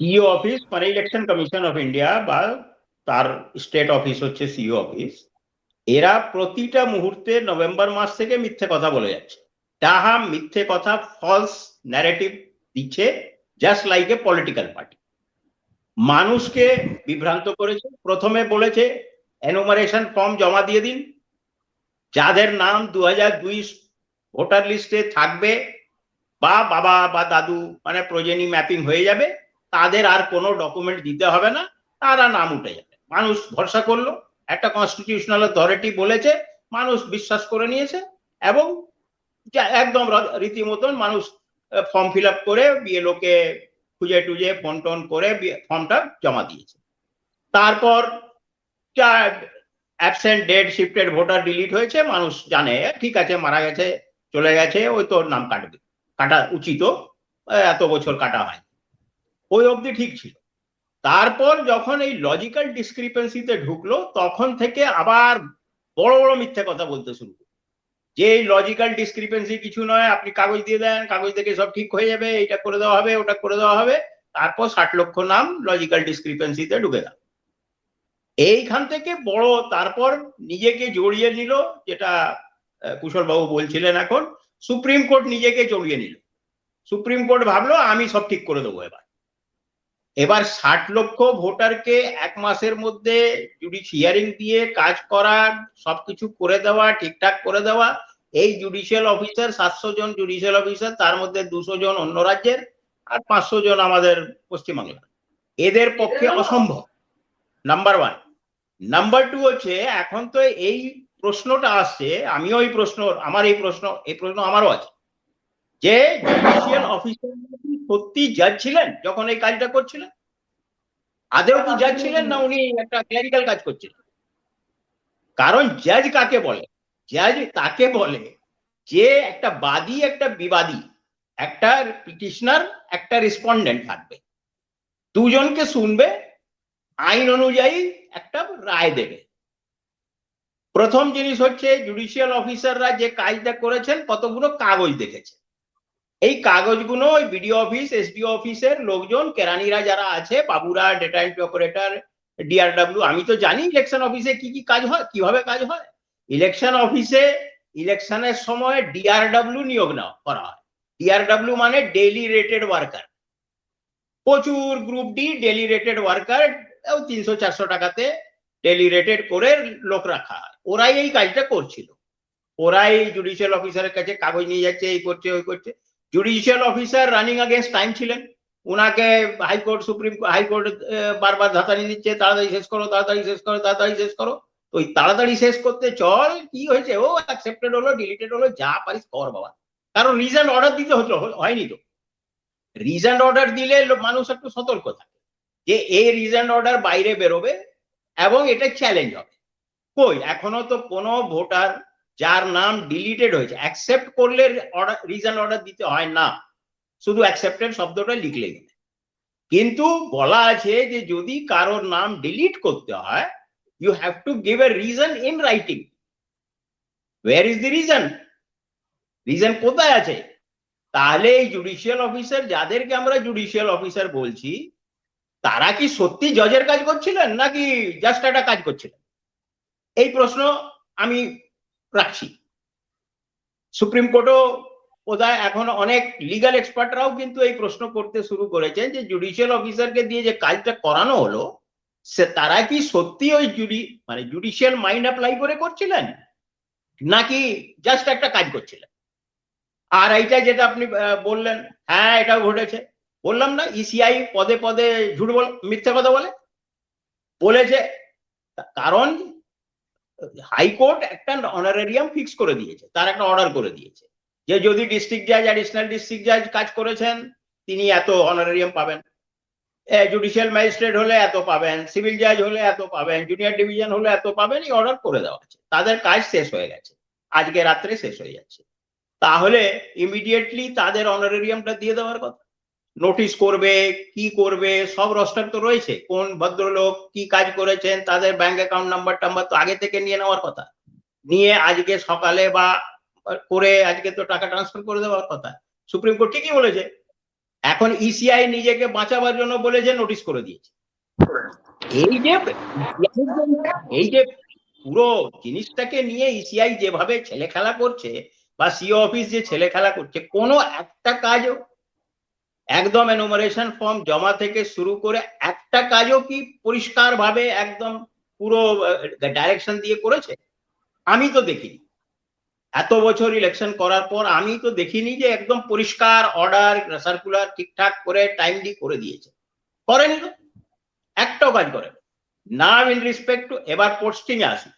CEO office মানে election commission of India বা তার স্টেট অফিস হচ্ছে সিইও অফিস, এরা প্রতিটা মুহূর্তে নভেম্বর মাস থেকে মিথ্যে কথা বলে যাচ্ছে। তাহা মিথ্যে কথা, ফলস ন্যারেটিভ দিচ্ছে, just like a political party. মানুষকে বিভ্রান্ত করেছে। প্রথমে বলেছে এনুমারেশন ফর্ম জমা দিয়ে দিন, যাদের নাম 2002 ভোটার লিস্টে থাকবে বা বাবা বা দাদু মানে প্রজেনি ম্যাপিং হয়ে যাবে, তাদের আর কোনো ডকুমেন্ট দিতে হবে না, তারা নাম উঠে যাবে। মানুষ ভরসা করলো, একটা কনস্টিটিউশনাল অথরিটি বলেছে, মানুষ বিশ্বাস করে নিয়েছে এবং একদম রীতিমতন মানুষ ফর্ম ফিল আপ করে বিএলওকে খুঁজে টুজে ফোন টোন করে ফর্মটা জমা দিয়েছে। তারপর absent dead shifted voter delete হয়েছে, মানুষ জানে ঠিক আছে মারা গেছে চলে গেছে, ওই তো নাম কাটবে, কাটা উচিত, এত বছর কাটা হয়, ওই অবধি ঠিক ছিল। তারপর যখন এই লজিক্যাল ডিসক্রিপেন্সিতে ঢুকলো তখন থেকে আবার বড় বড় মিথ্যে কথা বলতে শুরু করলো, যে লজিক্যাল ডিসক্রিপেন্সি কিছু নয়, আপনি কাগজ দিয়ে দেন, কাগজ থেকে সব ঠিক হয়ে যাবে, এটা করে দেওয়া হবে, ওটা করে দেওয়া হবে। তারপর 60 লক্ষ নাম লজিক্যাল ডিসক্রিপেন্সিতে ঢুকে গেল। এইখান থেকে বড় তারপর নিজেকে জড়িয়ে নিল, যেটা কুশল বাবু বলছিলেন, এখন সুপ্রিম কোর্ট নিজেকে জড়িয়ে নিল। সুপ্রিম কোর্ট ভাবলো আমি সব ঠিক করে দেবো। এবার 60 লক্ষ ভোটারকে এক মাসের মধ্যে হিয়ারিং দিয়ে কাজ করা, সবকিছু করে দেওয়া, ঠিকঠাক করে দেওয়া। এই জুডিশিয়াল অফিসার 700 জন জুডিশিয়াল অফিসার, তার মধ্যে 200 জন অন্য রাজ্যের আর 500 জন আমাদের পশ্চিমবাংলা, এদের পক্ষে অসম্ভব। Number one. নাম্বার টু হচ্ছে এখন তো এই প্রশ্নটা আসছে, আমিও এই প্রশ্ন, আমার এই প্রশ্ন আমারও আছে, যে জুডিশিয়াল অফিসার সত্যি জাজ ছিলেন যখন এই কাজটা করছিলেন? আদেও কি জাজ ছিলেন না উনি একটা ক্লারিক্যাল কাজ করছিলেন? কারণ জাজ কাকে বলে? জাজ তাকে বলে যে একটা বাদী একটা বিবাদী, একটা পিটিশনার একটা রেসপন্ডেন্ট থাকবে, দুজনকে শুনবে, আইন অনুযায়ী একটা রায় দেবে। প্রথম জিনিস হচ্ছে জুডিশিয়াল অফিসাররা যে কাজটা করেছেন কতগুলো কাগজ দেখেছে, এই কাগজগুলো ওই বিডিও অফিস এসডিও অফিসের লোকজন কেরানিরা যারা আছে, বাবুরা, ডেটা এন্ট্রি অপারেটর, ডিআরডব্লিউ, আমি তো জানি ইলেকশন অফিসে কি কি কাজ হয়, কিভাবে কাজ হয়। ইলেকশন অফিসে ইলেকশনের সময় ডিআরডব্লিউ নিয়োগ করা হয়। ডিআরডব্লিউ মানে ডেইলি রেটেড ওয়ার্কার, প্রচুর group D daily rated worker, 300-400 টাকাতে ডেইলি রেটেড করে লোক রাখা হয়। ওরাই এই কাজটা করছিল, ওরাই জুডিশিয়াল অফিসারের কাছে কাগজ নিয়ে যাচ্ছে, এই করছে ওই করছে। Judicial officer running against time ছিলেন, উনাকে হাইকোর্ট সুপ্রিম হাইকোর্ট বারবার ধাতানি দিচ্ছে, তাড়াতাড়ি শেষ করো, তাড়াতাড়ি শেষ করো, তাড়াতাড়ি শেষ করো। তো ওই তাড়াতাড়ি শেষ করতে চল কি হয়েছে, ও অ্যাকসেপ্টেড হলো, ডিলিটেড হলো, যা পারিস কর বাবা। কারণ রিজন অর্ডার দিতে হতো, হয়নি তো। রিজন অর্ডার দিলে মানুষ একটু সতর্ক থাকে যে এই রিজন অর্ডার বাইরে বেরোবে এবং এটা চ্যালেঞ্জ হবে। কই এখনো তো কোনো ভোটার যার নাম ডিলিটেড হয়েছে অ্যাকসেপ্ট করলে রিজন অর্ডার দিতে হয় না, শুধু অ্যাকসেপ্টেড শব্দটা লিখলেই হবে। কিন্তু বলা আছে যে যদি কারোর নাম ডিলিট করতে হয়, you have to give a reason in writing. Where is the reason? Reason কোথায় আছে? তাহলে এই জুডিশিয়াল অফিসার, যাদেরকে আমরা জুডিশিয়াল অফিসার বলছি, তারা কি সত্যি জজের কাজ করছিলেন নাকি জাস্ট একটা কাজ করছিলেন? এই প্রশ্ন আমি রাখছি। সুপ্রিম কোর্টও বোধহয় এখন অনেক লিগাল এক্সপার্টরাও কিন্তু এই প্রশ্ন করতে শুরু করেছেন যে জুডিশিয়াল অফিসারকে দিয়ে যে কাজটা করানো হলো, সে তারা কি সত্যি ওই জুডিশিয়াল মাইন্ড অ্যাপ্লাই করে করছিলেন নাকি জাস্ট একটা কাজ করছিলেন? আর এইটা যেটা আপনি বললেন, হ্যাঁ এটাও ঘটেছে, বললাম না ইসিআই পদে পদে ঝুট মিথ্যে কথা বলেছে। কারণ হাইকোর্ট একটা অনারেরিয়াম ফিক্স করে দিয়েছে, তার একটা অর্ডার করে দিয়েছে যে যদি ডিস্ট্রিক্ট জাজ, অ্যাডিশনাল ডিস্ট্রিক্ট জাজ কাজ করেছেন তিনি এত অনারেরিয়াম পাবেন, জুডিশিয়াল ম্যাজিস্ট্রেট হলে এত পাবেন, সিভিল জাজ হলে এত পাবেন, জুনিয়র ডিভিশন হলে এত পাবেন, এই অর্ডার করে দেওয়া আছে। তাদের কাজ শেষ হয়ে গেছে, আজকে রাত্রে শেষ হয়ে যাচ্ছে। তাহলে ইমিডিয়েটলি তাদের অনারেরিয়ামটা দিয়ে দেওয়ার কথা। নোটিশ করবে, কি করবে, সব রস্টার তো রয়েছে, কোন ভদ্রলোক কি কাজ করেছেন, তাদের ব্যাংক অ্যাকাউন্ট নাম্বার টাম্বার তো আগে থেকে নিয়ে নেওয়ার কথা, নিয়ে আজকে সকালে বা করে আজকে তো টাকা ট্রান্সফার করে দেওয়ার কথা। সুপ্রিম কোর্ট ঠিকই বলেছে, এখন ইসিআই নিজেকে বাঁচাবার জন্য বলেছে নোটিশ করে দিয়েছে। এই যে পুরো জিনিসটাকে নিয়ে ইসিআই যেভাবে ছেলে খেলা করছে বা সিও অফিস যে ছেলে খেলা করছে, কোনো একটা কাজও একদম এনুমারেশন ফর্ম জমা থেকে শুরু করে একটা কাজও কি পরিষ্কার ভাবে একদম পুরো ডাইরেকশন দিয়ে করেছে? আমি তো দেখিনি। এত বছর ইলেকশন করার পর আমি তো দেখিনি যে একদম পরিষ্কার অর্ডার সার্কুলার ঠিকঠাক করে টাইমলি করে দিয়েছে। করেনি তো, একটাও কাজ করে না। ইন রেসপেক্ট টু, এবার পোস্টিং এ আসি।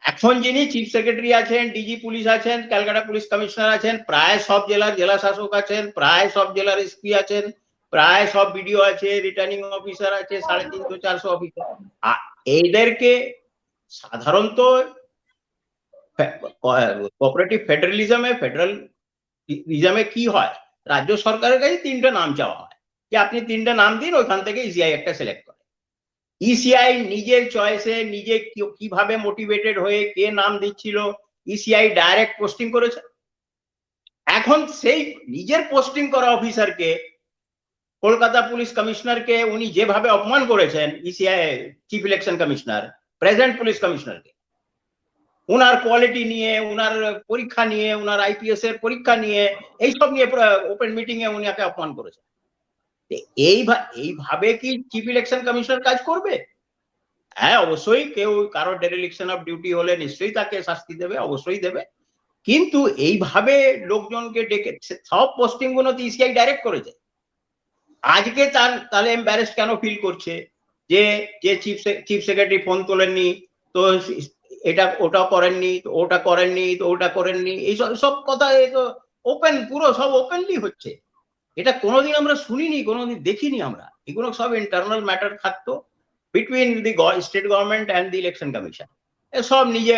এখন যিনি চিফ সেক্রেটারি আছেন, ডিজি পুলিশ আছেন, ক্যালকাটা পুলিশ কমিশনার আছেন, প্রায় সব জেলার জেলা শাসক আছেন, প্রায় সব জেলার এসপি আছেন, প্রায় সব বিডিও আছে, রিটার্নিং অফিসার আছে, 350-400 অফিসার। এইদেরকে সাধারণত কোঅপারেটিভ ফেডারেলিজমে কি হয়, রাজ্য সরকারের কাছে 3টে নাম চাওয়া হয় যে আপনি 3টে নাম দিন, ওইখান থেকে ইসিআই একটা সিলেক্ট করে। ইসিআই নিজের চয়েসে নিজে কিভাবে মোটিভেটেড হয়ে কে নাম দিচ্ছিল, ইসিআই ডাইরেক্ট পোস্টিং করেছে। এখন সেই নিজের পোস্টিং করা অফিসারকে, কলকাতা পুলিশ কমিশনারকে উনি যেভাবে অপমান করেছেন, ECI chief election commissioner, present police কমিশনারকে, উনার কোয়ালিটি নিয়ে, উনার পরীক্ষা নিয়ে, উনার আইপিএস এর পরীক্ষা নিয়ে, এইসব নিয়ে ওপেন মিটিং এ উনাকে অপমান করেছেন। এইভাবে কি চিফ ইলেকশন কমিশনার কাজ করবে? হ্যাঁ, অবশ্যই কেউ কারো ডেরিলিকশন অফ ডিউটি হলে নিশ্চয়ই তাকে শাস্তি দেবে, অবশ্যই দেবে। কিন্তু এইভাবে লোকজনকে ডেকে সব পোস্টিং গুলো তো ইসিআই ডাইরেক্ট করেছে। আজকে তাহলে এম্বারেস কেন ফিল করছে যে যে চিফ সেক্রেটারি ফোন তোলেননি, তো এটা ওটা করেননি, তো ওটা করেননি, তো ওটা করেননি, এইসব সব কথা তো ওপেন, পুরো সব ওপেনলি হচ্ছে। এটা কোনোদিন আমরা শুনিনি, কোনোদিন দেখিনি আমরা। এগুলো সব ইন্টারনাল ম্যাটার থাকতো between the state government and the election commission. সব নিজে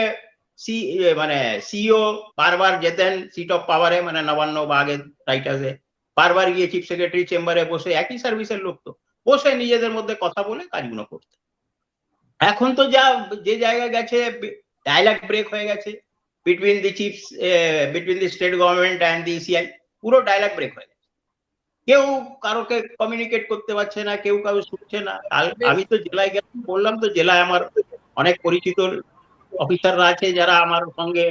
মানে সিইও বারবার যেতেন সিট অফ পাওয়ারে, মানে নবান্ন বা আগে টাইটাসে, বারবার গিয়ে চিফ সেক্রেটারি চেম্বারে বসে, একই সার্ভিসের লোক তো, বসে নিজেদের মধ্যে কথা বলে কাজগুলো করতে। এখন তো যা যে জায়গায় গেছে, ডায়লগ ব্রেক হয়ে গেছে between the state government and the ECI, পুরো ডায়লগ ব্রেক হয়ে গেছে। কেউ কারোকে কমিউনিকেট করতে পারছে না, কেউ কারো শুনছে না। আমি তো জেলায় গেলাম, বললাম তো জেলায় আমার অনেক পরিচিত অফিসাররা আছে যারা আমার সঙ্গে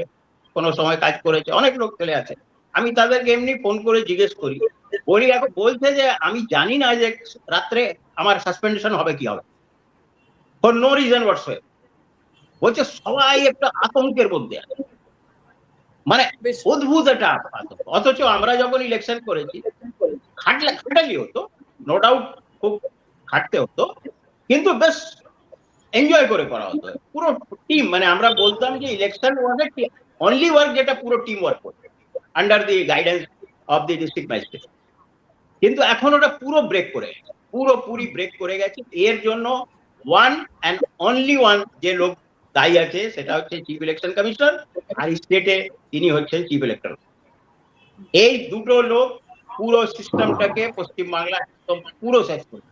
কোনো সময় কাজ করেছে, অনেক লোক চলে আছে। আমি তাদেরকে এমনি ফোন করে জিজ্ঞেস করি, বলি এখন বলছে যে আমি জানি না যে রাত্রে আমার সাসপেনশন হবে কি হবে, ফর নো রিজন হোয়াটসঅেভার। বলছে সবাই একটা আতঙ্কের মধ্যে আছে, মানে অদ্ভুত একটা আতঙ্ক। অথচ আমরা যখন ইলেকশন করেছি খাটালি হতো, নো ডাউট, খুব খাটতে হতো, কিন্তু বেশ এনজয় করে করা হতো পুরো টিম। মানে আমরা বলতাম যে election was A only work, যেটা পুরো টিম ওয়ার্ক করতো under the guidance of the district magistrate. কিন্তু এখন ওটা পুরো ব্রেক করে গেছে, পুরোপুরি ব্রেক করে গেছে। এর জন্য ওয়ান অ্যান্ড অনলি ওয়ান যে লোক দায়ী আছে সেটা হচ্ছে চিফ ইলেকশন কমিশনার, আর স্টেটে তিনি হচ্ছেন চিফ ইলেকটর। এই দুটো লোক পুরো সিস্টেমটাকে পশ্চিমবাংলা একদম পুরো শেষ করে।